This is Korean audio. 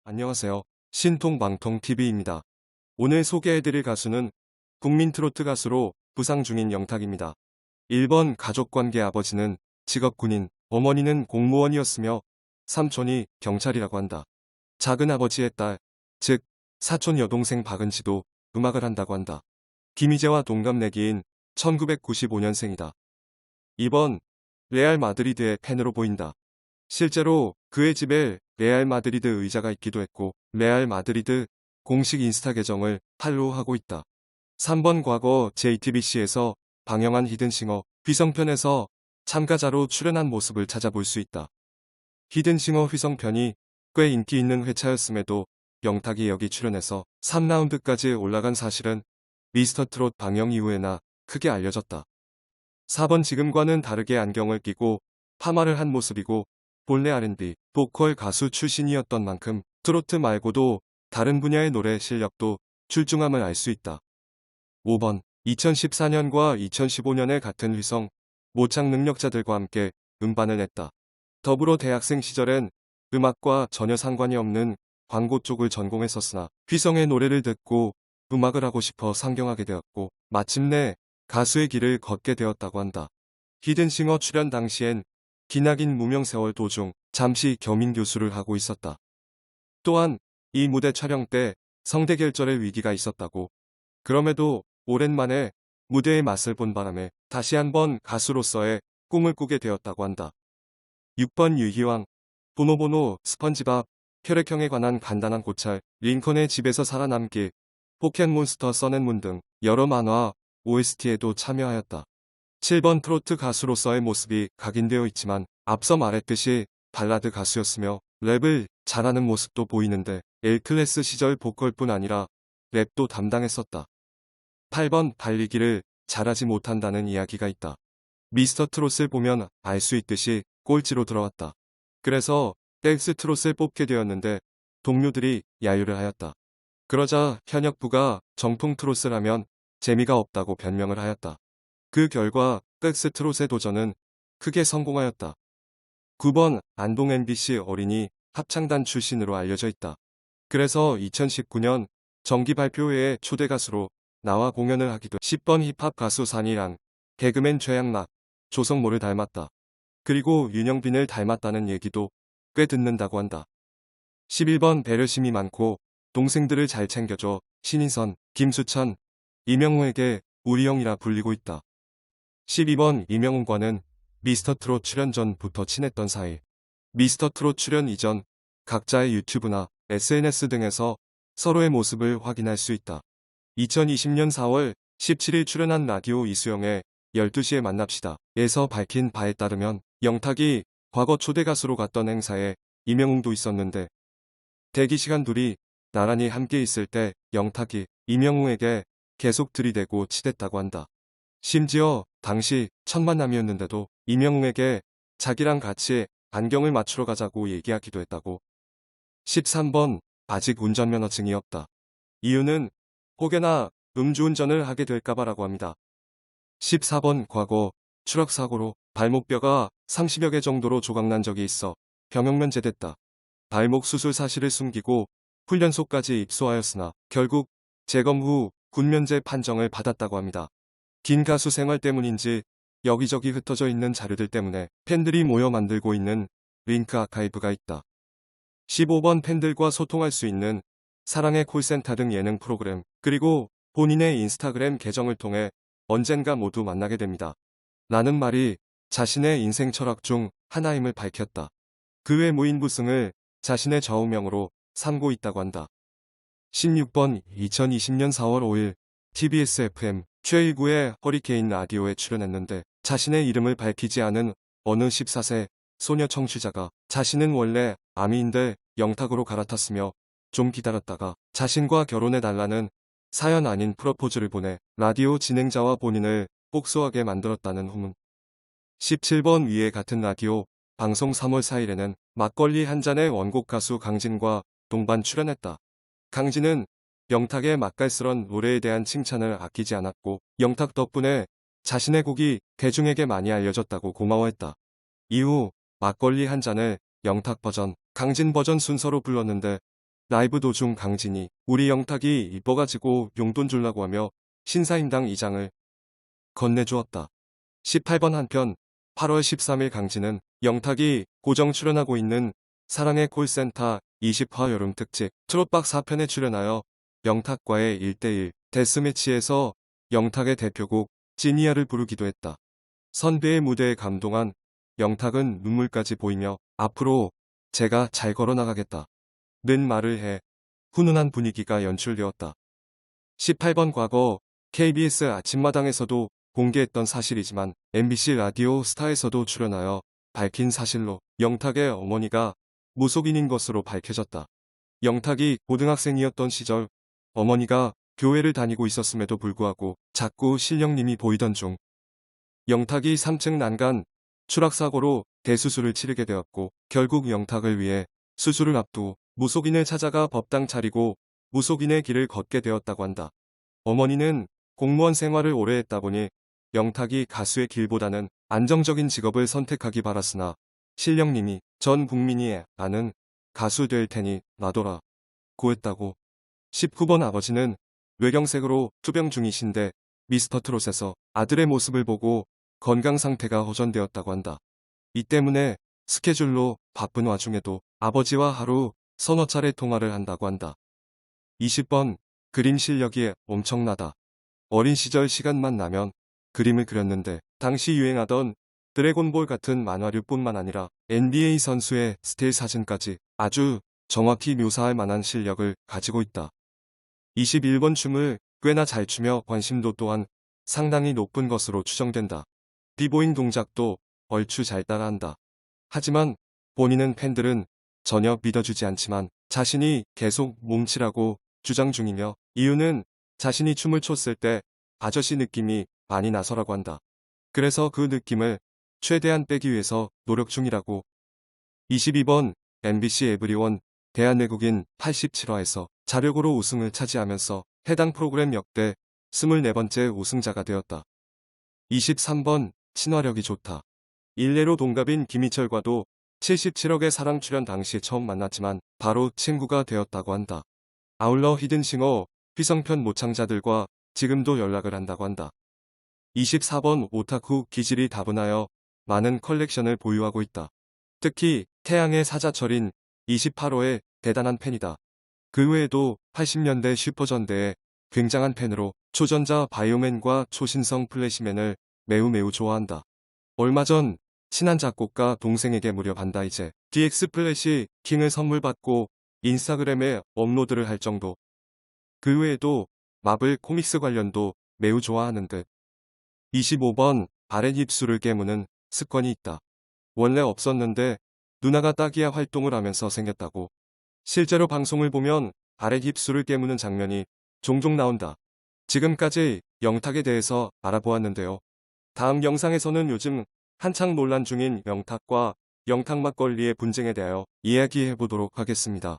안녕하세요. 신통방통TV입니다. 오늘 소개해드릴 가수는 국민 트로트 가수로 부상 중인 영탁입니다. 1번 가족관계. 아버지는 직업 군인, 어머니는 공무원이었으며 삼촌이 경찰이라고 한다. 작은 아버지의 딸, 즉 사촌 여동생 박은지도 음악을 한다고 한다. 김희재와 동갑내기인 1995년생이다. 2번 레알 마드리드의 팬으로 보인다. 실제로 그의 집에 레알 마드리드 의자가 있기도 했고 레알 마드리드 공식 인스타 계정을 팔로우하고 있다. 3번 과거 JTBC에서 방영한 히든싱어 휘성편에서 참가자로 출연한 모습을 찾아볼 수 있다. 히든싱어 휘성편이 꽤 인기 있는 회차였음에도 영탁이 여기 출연해서 3라운드까지 올라간 사실은 미스터트롯 방영 이후에나 크게 알려졌다. 4번 지금과는 다르게 안경을 끼고 파마를 한 모습이고 본래 R&B, 보컬 가수 출신이었던 만큼 트로트 말고도 다른 분야의 노래 실력도 출중함을 알 수 있다. 5번 2014년과 2015년에 같은 휘성, 모창 능력자들과 함께 음반을 냈다. 더불어 대학생 시절엔 음악과 전혀 상관이 없는 광고 쪽을 전공했었으나 휘성의 노래를 듣고 음악을 하고 싶어 상경하게 되었고 마침내 가수의 길을 걷게 되었다고 한다. 히든싱어 출연 당시엔 기나긴 무명세월 도중 잠시 겸임교수를 하고 있었다. 또한 이 무대 촬영 때 성대결절의 위기가 있었다고. 그럼에도 오랜만에 무대의 맛을 본 바람에 다시 한번 가수로서의 꿈을 꾸게 되었다고 한다. 6번 유희왕. 보노보노, 스펀지밥, 혈액형에 관한 간단한 고찰, 링컨의 집에서 살아남기, 포켓몬스터 써낸문 등 여러 만화, OST에도 참여하였다. 7번 트로트 가수로서의 모습이 각인되어 있지만 앞서 말했듯이 발라드 가수였으며 랩을 잘하는 모습도 보이는데 L클래스 시절 보컬뿐 아니라 랩도 담당했었다. 8번 달리기를 잘하지 못한다는 이야기가 있다. 미스터 트롯을 보면 알 수 있듯이 꼴찌로 들어왔다. 그래서 댄스 트롯을 뽑게 되었는데 동료들이 야유를 하였다. 그러자 현역부가 정통 트롯을 하면 재미가 없다고 변명을 하였다. 그 결과 댄스 트롯의 도전은 크게 성공하였다. 9번 안동 MBC 어린이 합창단 출신으로 알려져 있다. 그래서 2019년 정기 발표회에 초대 가수로 나와 공연을 하기도. 10번 힙합 가수 산이랑 개그맨 최양락, 조성모를 닮았다. 그리고 윤영빈을 닮았다는 얘기도 꽤 듣는다고 한다. 11번 배려심이 많고 동생들을 잘 챙겨줘 신인선, 김수찬, 이명웅에게 우리 형이라 불리고 있다. 12번 이명웅과는 미스터트롯 출연 전부터 친했던 사이. 미스터트롯 출연 이전 각자의 유튜브나 SNS 등에서 서로의 모습을 확인할 수 있다. 2020년 4월 17일 출연한 라디오 이수영의 12시에 만납시다 에서 밝힌 바에 따르면 영탁이 과거 초대 가수로 갔던 행사에 이명웅도 있었는데 대기시간 둘이 나란히 함께 있을 때 영탁이 이명웅에게 계속 들이대고 치댔다고 한다. 심지어 당시 첫 만남이었는데도 이명웅에게 자기랑 같이 안경을 맞추러 가자고 얘기하기도 했다고. 13번 아직 운전면허증이 없다. 이유는 혹여나 음주운전을 하게 될까봐라고 합니다. 14번 과거 추락사고로 발목뼈가 30여 개 정도로 조각난 적이 있어 병역 면제됐다. 발목 수술 사실을 숨기고 훈련소까지 입소하였으나 결국 재검 후 군면제 판정을 받았다고 합니다. 긴 가수 생활 때문인지 여기저기 흩어져 있는 자료들 때문에 팬들이 모여 만들고 있는 링크 아카이브가 있다. 15번 팬들과 소통할 수 있는 사랑의 콜센터 등 예능 프로그램, 그리고 본인의 인스타그램 계정을 통해 언젠가 모두 만나게 됩니다. 라는 말이 자신의 인생 철학 중 하나임을 밝혔다. 그 외 무인부승을 자신의 좌우명으로 삼고 있다고 한다. 16번 2020년 4월 5일 TBS FM 최일구의 허리케인 라디오에 출연했는데 자신의 이름을 밝히지 않은 어느 14세 소녀 청취자가 자신은 원래 아미인데 영탁으로 갈아탔으며 좀 기다렸다가 자신과 결혼해달라는 사연 아닌 프로포즈를 보내 라디오 진행자와 본인을 복수하게 만들었다는 후문. 17번 위에 같은 라디오 방송 3월 4일에는 막걸리 한 잔의 원곡 가수 강진과 동반 출연했다. 강진은 영탁의 맛깔스런 노래에 대한 칭찬을 아끼지 않았고 영탁 덕분에 자신의 곡이 대중에게 많이 알려졌다고 고마워했다. 이후 막걸리 한 잔을 영탁 버전, 강진 버전 순서로 불렀는데 라이브 도중 강진이 우리 영탁이 이뻐가지고 용돈 줄라고 하며 신사임당 2장을 건네주었다. 18번 한편 8월 13일 강진은 영탁이 고정 출연하고 있는 사랑의 콜센터 20화 여름 특집 트롯박 4편에 출연하여 영탁과의 1대1 데스매치에서 영탁의 대표곡 지니아를 부르기도 했다. 선배의 무대에 감동한 영탁은 눈물까지 보이며 앞으로 제가 잘 걸어나가겠다 는 말을 해 훈훈한 분위기가 연출되었다. 18번 과거 KBS 아침마당에서도 공개했던 사실이지만 MBC 라디오 스타에서도 출연하여 밝힌 사실로 영탁의 어머니가 무속인인 것으로 밝혀졌다. 영탁이 고등학생이었던 시절 어머니가 교회를 다니고 있었음에도 불구하고 자꾸 신령님이 보이던 중 영탁이 3층 난간 추락사고로 대수술을 치르게 되었고 결국 영탁을 위해 수술을 앞두고 무속인을 찾아가 법당 차리고 무속인의 길을 걷게 되었다고 한다. 어머니는 공무원 생활을 오래 했다 보니 영탁이 가수의 길보다는 안정적인 직업을 선택하기 바랐으나 신령님이 전 국민이 아는 가수 될 테니 놔둬라 고했다고. 19번 아버지는 뇌경색으로 투병 중이신데 미스터 트롯에서 아들의 모습을 보고 건강 상태가 호전되었다고 한다. 이 때문에 스케줄로 바쁜 와중에도 아버지와 하루 서너 차례 통화를 한다고 한다. 20번 그림 실력이 엄청나다. 어린 시절 시간만 나면 그림을 그렸는데 당시 유행하던 드래곤볼 같은 만화류뿐만 아니라 NBA 선수의 스틸 사진까지 아주 정확히 묘사할 만한 실력을 가지고 있다. 21번 춤을 꽤나 잘 추며 관심도 또한 상당히 높은 것으로 추정된다. 비보잉 동작도 얼추 잘 따라한다. 하지만 본인은 팬들은 전혀 믿어주지 않지만 자신이 계속 몸치라고 주장 중이며 이유는 자신이 춤을 췄을 때 아저씨 느낌이 많이 나서라고 한다. 그래서 그 느낌을 최대한 빼기 위해서 노력 중이라고. 22번 MBC 에브리원 대한외국인 87화에서 자력으로 우승을 차지하면서 해당 프로그램 역대 24번째 우승자가 되었다. 23번 친화력이 좋다. 일례로 동갑인 김희철과도 77억의 사랑 출연 당시 처음 만났지만 바로 친구가 되었다고 한다. 아울러 히든싱어 휘성편 모창자들과 지금도 연락을 한다고 한다. 24번 오타쿠 기질이 다분하여 많은 컬렉션을 보유하고 있다. 특히 태양의 사자철인 28호의 대단한 팬이다. 그 외에도 80년대 슈퍼전대의 굉장한 팬으로 초전자 바이오맨과 초신성 플래시맨을 매우 좋아한다. 얼마 전 친한 작곡가 동생에게 무려 반다이제 DX 플래시 킹을 선물 받고 인스타그램에 업로드를 할 정도. 그 외에도 마블 코믹스 관련도 매우 좋아하는 듯. 25번 아랫 입술을 깨무는 습관이 있다. 원래 없었는데 누나가 따기야 활동을 하면서 생겼다고. 실제로 방송을 보면 아랫 입술을 깨무는 장면이 종종 나온다. 지금까지 영탁에 대해서 알아보았는데요. 다음 영상에서는 요즘 한창 논란 중인 영탁과 영탁 막걸리의 분쟁에 대하여 이야기해 보도록 하겠습니다.